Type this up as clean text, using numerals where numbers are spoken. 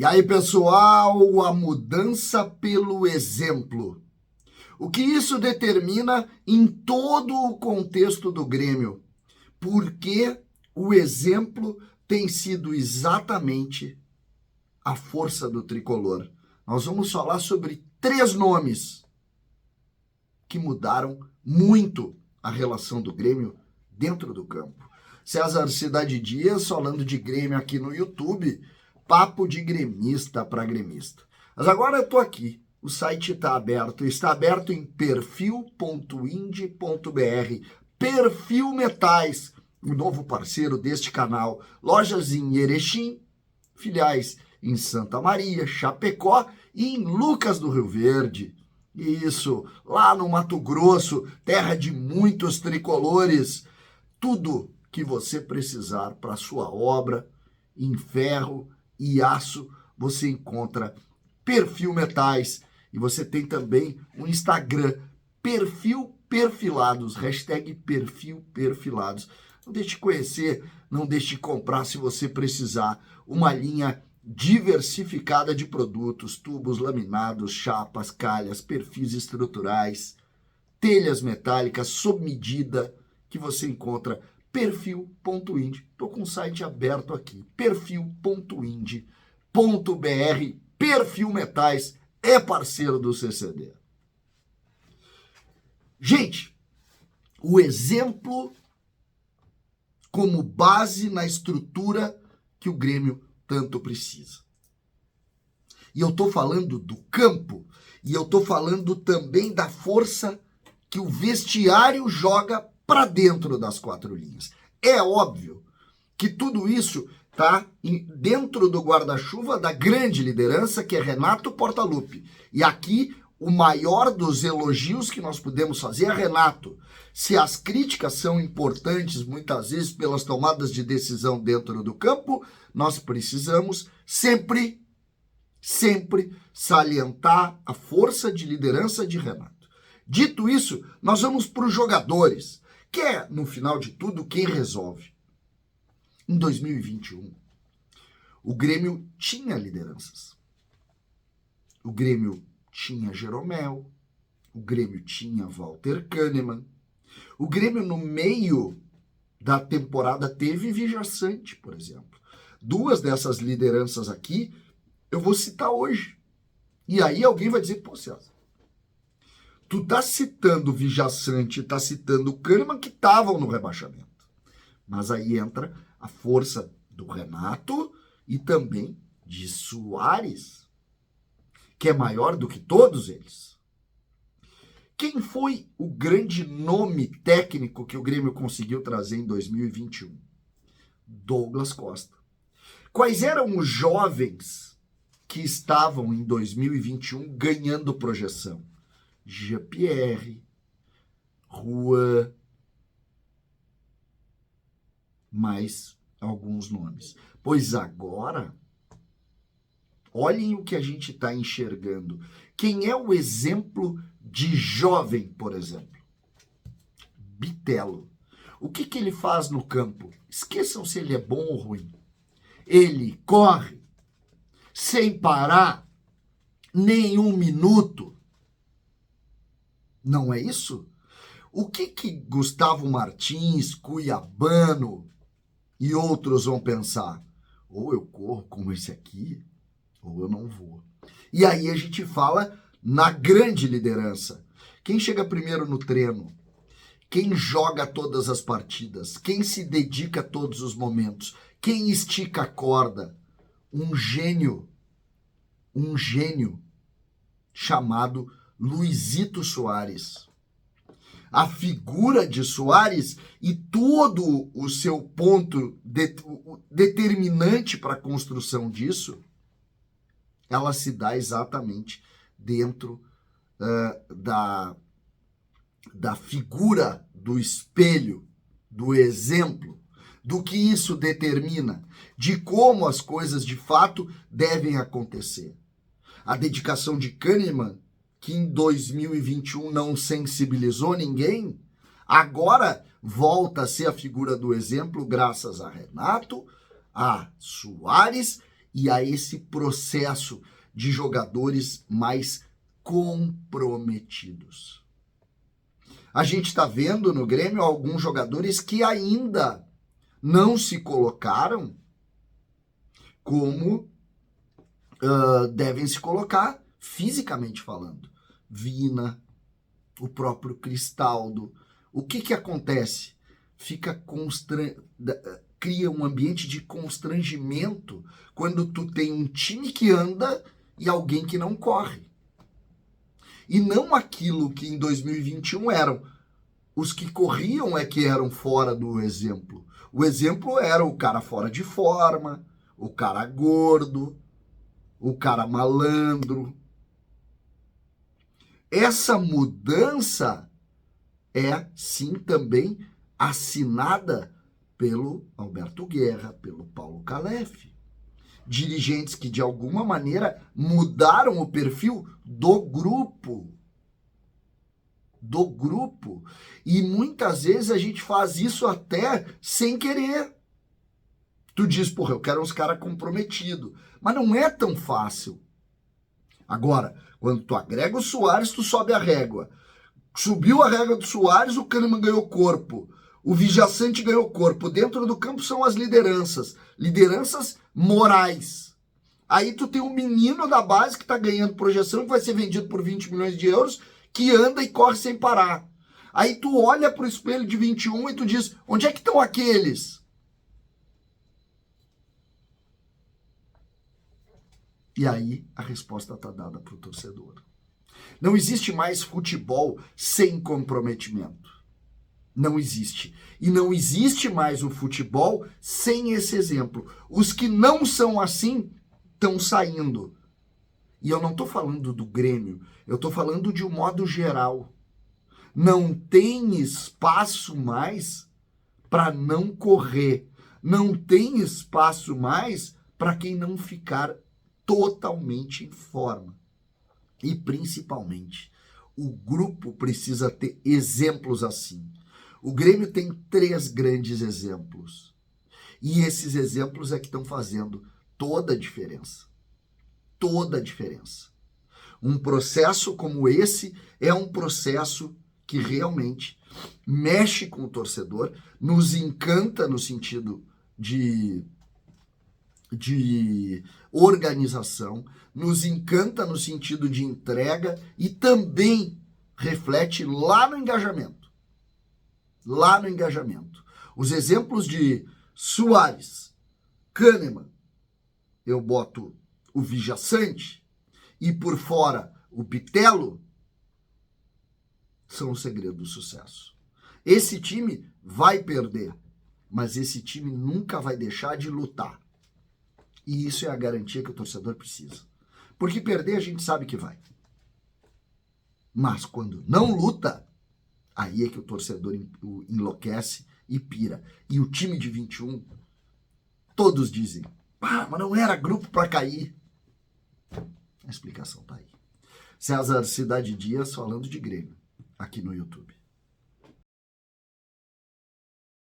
E aí, pessoal, a mudança pelo exemplo. O que isso determina em todo o contexto do Grêmio? Porque o exemplo tem sido exatamente a força do tricolor. Nós vamos falar sobre 3 nomes que mudaram muito a relação do Grêmio dentro do campo. César Cidade Dias falando de Grêmio aqui no YouTube, papo de gremista para gremista. Mas agora eu tô aqui, o site está aberto em perfil.ind.br, Perfil Metais, o novo parceiro deste canal, lojas em Erechim, filiais em Santa Maria, Chapecó e em Lucas do Rio Verde. Isso, lá no Mato Grosso, terra de muitos tricolores. Tudo que você precisar para sua obra em ferro e aço, você encontra Perfil Metais. E você tem também um Instagram, Perfil Perfilados, hashtag Perfil Perfilados. Não deixe de conhecer, não deixe de comprar se você precisar. Uma linha diversificada de produtos, tubos laminados, chapas, calhas, perfis estruturais, telhas metálicas sob medida que você encontra perfil.ind. Estou com o site aberto aqui, perfil.ind.br. Perfil Metais é parceiro do CCD. Gente, o exemplo como base na estrutura que o Grêmio tanto precisa. E eu estou falando do campo, e eu estou falando também da força que o vestiário joga para dentro das 4 linhas. É óbvio que tudo isso está dentro do guarda-chuva da grande liderança, que é Renato Portaluppi. E aqui o maior dos elogios que nós podemos fazer é Renato. Se as críticas são importantes, muitas vezes, pelas tomadas de decisão dentro do campo, nós precisamos sempre salientar a força de liderança de Renato. Dito isso, nós vamos para os jogadores, que é, no final de tudo, quem resolve. Em 2021, o Grêmio tinha lideranças. O Grêmio tinha Jeromel, o Grêmio tinha Walter Kahneman, o Grêmio no meio da temporada teve Vijaçante, por exemplo. 2 dessas lideranças aqui eu vou citar hoje. E aí alguém vai dizer, pô, César, tu tá citando Vijaçante, tá citando Kahneman que estavam no rebaixamento. Mas aí entra a força do Renato e também de Soares, que é maior do que todos eles. Quem foi o grande nome técnico que o Grêmio conseguiu trazer em 2021? Douglas Costa. Quais eram os jovens que estavam em 2021 ganhando projeção? Jean-Pierre, Juan, mais alguns nomes. Pois agora, olhem o que a gente está enxergando. Quem é o exemplo de jovem, por exemplo? Bitelo. O que ele faz no campo? Esqueçam se ele é bom ou ruim. Ele corre sem parar nenhum minuto. Não é isso? O que Gustavo Martins, Cuiabano e outros vão pensar? Ou eu corro como esse aqui, ou eu não vou. E aí a gente fala na grande liderança. Quem chega primeiro no treino? Quem joga todas as partidas? Quem se dedica a todos os momentos? Quem estica a corda? Um gênio chamado Luizito Soares. A figura de Soares e todo o seu ponto determinante para a construção disso, ela se dá exatamente dentro da figura do espelho, do exemplo, do que isso determina, de como as coisas de fato devem acontecer. A dedicação de Kahneman, que em 2021 não sensibilizou ninguém, agora volta a ser a figura do exemplo graças a Renato, a Soares e a esse processo de jogadores mais comprometidos. A gente está vendo no Grêmio alguns jogadores que ainda não se colocaram como devem se colocar fisicamente falando. Vina, o próprio Cristaldo. O que acontece? Cria um ambiente de constrangimento quando tu tem um time que anda e alguém que não corre. E não aquilo que em 2021 eram. Os que corriam é que eram fora do exemplo. O exemplo era o cara fora de forma, o cara gordo, o cara malandro. Essa mudança é, sim, também assinada pelo Alberto Guerra, pelo Paulo Calef. Dirigentes que, de alguma maneira, mudaram o perfil do grupo. Do grupo. E muitas vezes a gente faz isso até sem querer. Tu diz, porra, eu quero uns caras comprometidos. Mas não é tão fácil. Agora, quando tu agrega o Soares, tu sobe a régua. Subiu a régua do Soares, o Kahneman ganhou corpo. O Vijaçante ganhou corpo. Dentro do campo são as lideranças. Lideranças morais. Aí tu tem um menino da base que tá ganhando projeção, que vai ser vendido por 20 milhões de euros, que anda e corre sem parar. Aí tu olha pro espelho de 21 e tu diz, onde é que estão aqueles? E aí a resposta tá dada pro torcedor. Não existe mais futebol sem comprometimento. Não existe. E não existe mais o futebol sem esse exemplo. Os que não são assim estão saindo. E eu não estou falando do Grêmio, eu estou falando de um modo geral. Não tem espaço mais para não correr. Não tem espaço mais para quem não ficar totalmente em forma. E principalmente, o grupo precisa ter exemplos assim. O Grêmio tem 3 grandes exemplos. E esses exemplos é que estão fazendo toda a diferença. Toda a diferença. Um processo como esse é um processo que realmente mexe com o torcedor, nos encanta no sentido de organização, nos encanta no sentido de entrega e também reflete lá no engajamento. Lá no engajamento. Os exemplos de Soares, Kahneman, eu boto o Vijaçante e por fora o Bitelo, são o segredo do sucesso. Esse time vai perder, mas esse time nunca vai deixar de lutar. E isso é a garantia que o torcedor precisa. Porque perder a gente sabe que vai. Mas quando não luta, aí é que o torcedor enlouquece e pira. E o time de 21, todos dizem, mas não era grupo para cair. A explicação tá aí. César Cidade Dias falando de Grêmio, aqui no YouTube.